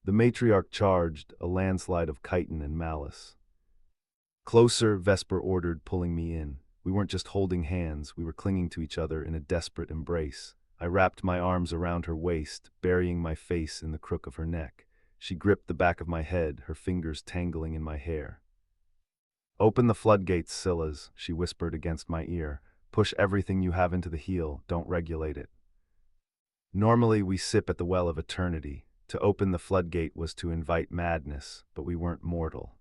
The matriarch charged, a landslide of chitin and malice. Closer, Vesper ordered, pulling me in. We weren't just holding hands, we were clinging to each other in a desperate embrace. I wrapped my arms around her waist, burying my face in the crook of her neck. She gripped the back of my head, her fingers tangling in my hair. "Open the floodgates, Sylas," she whispered against my ear. "Push everything you have into the heel, don't regulate it." Normally we sip at the well of eternity. To open the floodgate was to invite madness, but we weren't mortal.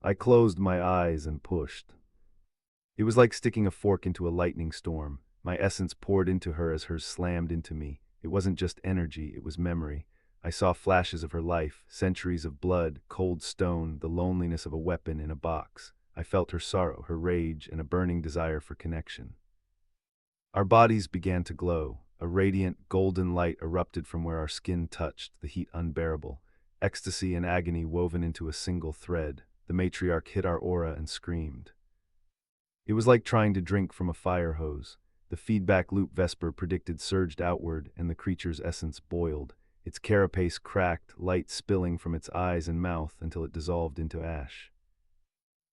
I closed my eyes and pushed. It was like sticking a fork into a lightning storm. My essence poured into her as hers slammed into me. It wasn't just energy, it was memory. I saw flashes of her life, centuries of blood, cold stone, the loneliness of a weapon in a box. I felt her sorrow, her rage, and a burning desire for connection. Our bodies began to glow. A radiant, golden light erupted from where our skin touched, the heat unbearable. Ecstasy and agony woven into a single thread. The matriarch hit our aura and screamed. It was like trying to drink from a fire hose. The feedback loop Vesper predicted surged outward, and the creature's essence boiled. Its carapace cracked, light spilling from its eyes and mouth until it dissolved into ash.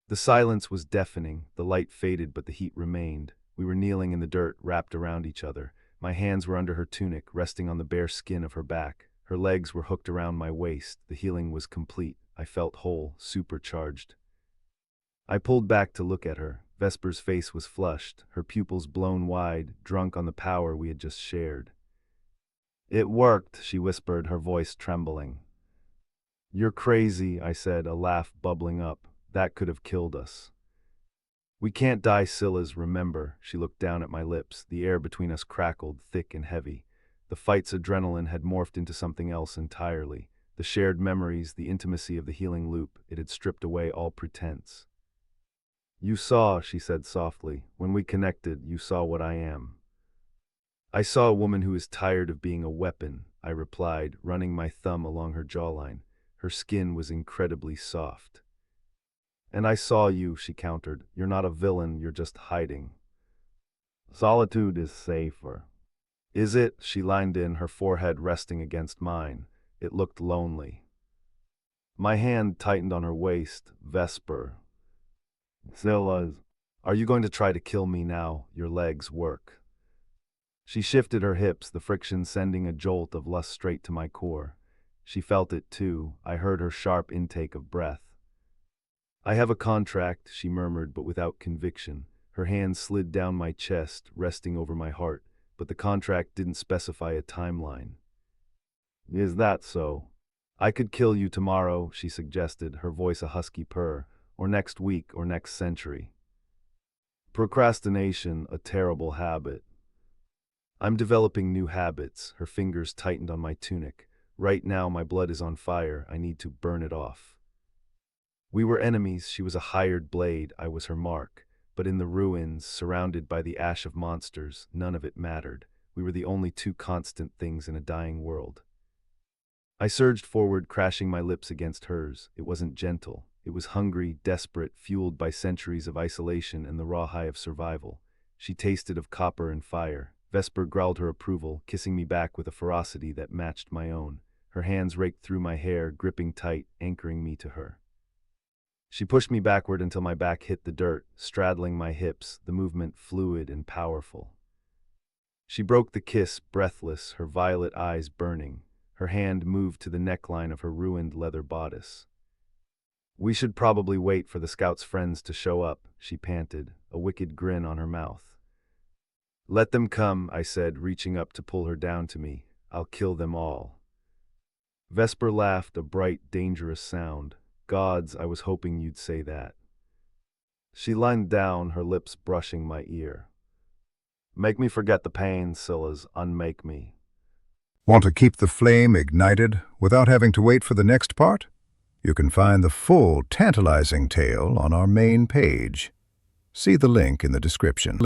The silence was deafening. The light faded, but the heat remained. We were kneeling in the dirt, wrapped around each other. My hands were under her tunic, resting on the bare skin of her back. Her legs were hooked around my waist. The healing was complete. I felt whole, supercharged. I pulled back to look at her. Vesper's face was flushed, her pupils blown wide, drunk on the power we had just shared. "It worked," she whispered, her voice trembling. "You're crazy," I said, a laugh bubbling up. "That could have killed us." "We can't die, Sylas, remember." She looked down at my lips. The air between us crackled, thick and heavy. The fight's adrenaline had morphed into something else entirely. The shared memories, the intimacy of the healing loop, it had stripped away all pretense. "You saw," she said softly. "When we connected, you saw what I am." "I saw a woman who is tired of being a weapon," I replied, running my thumb along her jawline. Her skin was incredibly soft. "And I saw you," she countered. "You're not a villain, you're just hiding." "Solitude is safer." "Is it?" She leaned in, her forehead resting against mine. It looked lonely. My hand tightened on her waist. "Vesper." "Sylas." "Are you going to try to kill me now? Your legs work." She shifted her hips, the friction sending a jolt of lust straight to my core. She felt it too. I heard her sharp intake of breath. "I have a contract," she murmured, but without conviction. Her hand slid down my chest, resting over my heart, but the contract didn't specify a timeline. "Is that so?" "I could kill you tomorrow," she suggested, her voice a husky purr, "or next week, or next century." "Procrastination, a terrible habit." "I'm developing new habits." Her fingers tightened on my tunic. "Right now my blood is on fire. I need to burn it off." We were enemies. She was a hired blade. I was her mark. But in the ruins, surrounded by the ash of monsters, none of it mattered. We were the only two constant things in a dying world. I surged forward, crashing my lips against hers. It wasn't gentle. It was hungry, desperate, fueled by centuries of isolation and the raw high of survival. She tasted of copper and fire. Vesper growled her approval, kissing me back with a ferocity that matched my own. Her hands raked through my hair, gripping tight, anchoring me to her. She pushed me backward until my back hit the dirt, straddling my hips, the movement fluid and powerful. She broke the kiss, breathless, her violet eyes burning. Her hand moved to the neckline of her ruined leather bodice. "We should probably wait for the scout's friends to show up," she panted, a wicked grin on her mouth. "Let them come," I said, reaching up to pull her down to me. "I'll kill them all." Vesper laughed, a bright, dangerous sound. "Gods, I was hoping you'd say that." She leaned down, her lips brushing my ear. "Make me forget the pain, Sylas, unmake me." Want to keep the flame ignited without having to wait for the next part? You can find the full, tantalizing tale on our main page. See the link in the description.